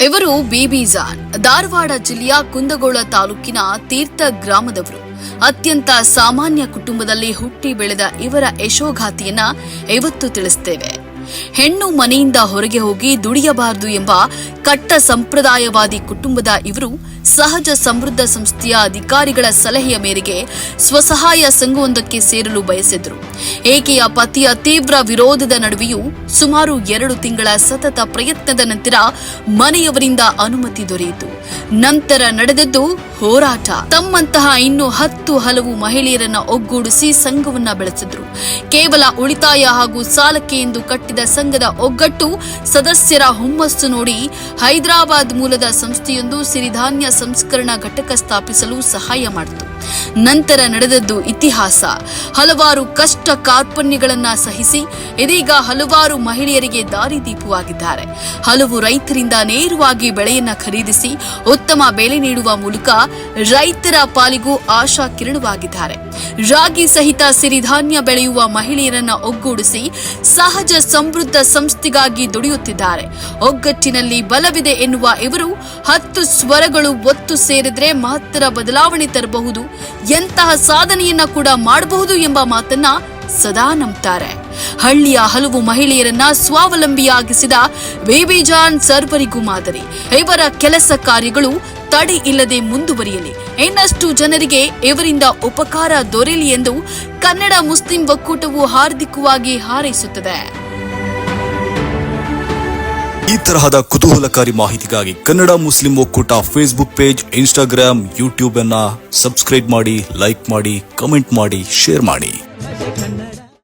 ಇವರು ಬೇಬಿಜಾನ್ ಧಾರವಾಡ ಜಿಲ್ಲೆಯ ಕುಂದಗೋಳ ತಾಲೂಕಿನ ತೀರ್ಥ ಗ್ರಾಮದವರು. ಅತ್ಯಂತ ಸಾಮಾನ್ಯ ಕುಟುಂಬದಲ್ಲಿ ಹುಟ್ಟಿ ಬೆಳೆದ ಇವರ ಯಶೋಗಾಥೆಯನ್ನ ಇವತ್ತು ತಿಳಿಸುತ್ತೇವೆ. ಹೆಣ್ಣು ಮನೆಯಿಂದ ಹೊರಗೆ ಹೋಗಿ ದುಡಿಯಬಾರದು ಎಂಬ ಕಟ್ಟ ಸಂಪ್ರದಾಯವಾದಿ ಕುಟುಂಬದ ಇವರು ಸಹಜ ಸಮೃದ್ಧ ಸಂಸ್ಥೆಯ ಅಧಿಕಾರಿಗಳ ಸಲಹೆಯ ಮೇರೆಗೆ ಸ್ವಸಹಾಯ ಸಂಘವೊಂದಕ್ಕೆ ಸೇರಲು ಬಯಸಿದ್ರು. ಏಕೆಯ ಪತಿಯ ತೀವ್ರ ವಿರೋಧದ ನಡುವೆಯೂ ಸುಮಾರು 2 ತಿಂಗಳ ಸತತ ಪ್ರಯತ್ನದ ನಂತರ ಮನೆಯವರಿಂದ ಅನುಮತಿ ದೊರೆಯಿತು. ನಂತರ ನಡೆದದ್ದು ಹೋರಾಟ. ತಮ್ಮಂತಹ ಇನ್ನೂ 10 ಹಲವು ಮಹಿಳೆಯರನ್ನ ಒಗ್ಗೂಡಿಸಿ ಸಂಘವನ್ನ ಬೆಳೆಸಿದ್ರು. ಕೇವಲ ಉಳಿತಾಯ ಹಾಗೂ ಸಾಲಕ್ಕೆ ಎಂದು ಕಟ್ಟಿದ ಸಂಘದ ಒಗ್ಗಟ್ಟು ಸದಸ್ಯರ ಹುಮ್ಮಸ್ಸು ನೋಡಿ ಹೈದರಾಬಾದ್ ಮೂಲದ ಸಂಸ್ಥೆಯೊಂದು ಸಿರಿಧಾನ್ಯ ಸಂಸ್ಕರಣಾ ಘಟಕ ಸ್ಥಾಪಿಸಲು ಸಹಾಯ ಮಾಡಿತು. ನಂತರ ನಡೆದದ್ದು ಇತಿಹಾಸ. ಹಲವಾರು ಕಷ್ಟ ಕಾರ್ಪಣ್ಯಗಳನ್ನ ಸಹಿಸಿ ಇದೀಗ ಹಲವಾರು ಮಹಿಳೆಯರಿಗೆ ದಾರಿದೀಪವಾಗಿದ್ದಾರೆ. ಹಲವು ರೈತರಿಂದ ನೇರವಾಗಿ ಬೆಳೆಯನ್ನ ಖರೀದಿಸಿ ಉತ್ತಮ ಬೆಲೆ ನೀಡುವ ಮೂಲಕ ರೈತರ ಪಾಲಿಗೂ ಆಶಾ ಕಿರಣವಾಗಿದ್ದಾರೆ. ರಾಗಿ ಸಹಿತ ಸಿರಿಧಾನ್ಯ ಬೆಳೆಯುವ ಮಹಿಳೆಯರನ್ನ ಒಗ್ಗೂಡಿಸಿ ಸಹಜ ಸಮೃದ್ಧ ಸಂಸ್ಥೆಗಾಗಿ ದುಡಿಯುತ್ತಿದ್ದಾರೆ. ಒಗ್ಗಟ್ಟಿನಲ್ಲಿ ಬಲವಿದೆ ಎನ್ನುವ ಇವರು 10 ಸ್ವರಗಳು ಒತ್ತು ಸೇರಿದ್ರೆ ಮಹತ್ತರ ಬದಲಾವಣೆ ತರಬಹುದು, ಎಂತಹ ಸಾಧನೆಯನ್ನ ಕೂಡ ಮಾಡಬಹುದು ಎಂಬ ಮಾತನ್ನ ಸದಾ ನಂಬ್ತಾರೆ. ಹಳ್ಳಿಯ ಹಲವು ಮಹಿಳೆಯರನ್ನ ಸ್ವಾವಲಂಬಿಯಾಗಿಸಿದ ಬೇಬಿಜಾನ್ ಸರ್ವರಿಗೂ ಮಾದರಿ. ಇವರ ಕೆಲಸ ಕಾರ್ಯಗಳು ತಡೆ ಇಲ್ಲದೆ ಮುಂದುವರಿಯಲಿ, ಇನ್ನಷ್ಟು ಜನರಿಗೆ ಇವರಿಂದ ಉಪಕಾರ ದೊರೆಯಲಿ ಎಂದು ಕನ್ನಡ ಮುಸ್ಲಿಂ ಒಕ್ಕೂಟವು ಹಾರ್ದಿಕವಾಗಿ ಹಾರೈಸುತ್ತದೆ. ಈ ತರಹದ ಕುತೂಹಲಕಾರಿ ಮಾಹಿತಿಗಾಗಿ ಕನ್ನಡ ಮುಸ್ಲಿಂ ಒಕ್ಕೂಟ ಫೇಸ್ಬುಕ್ ಪೇಜ್, ಇನ್ಸ್ಟಾಗ್ರಾಮ್, ಯೂಟ್ಯೂಬ್ ಅನ್ನ ಸಬ್ಸ್ಕ್ರೈಬ್ ಮಾಡಿ, ಲೈಕ್ ಮಾಡಿ, ಕಮೆಂಟ್ ಮಾಡಿ, ಶೇರ್ ಮಾಡಿ.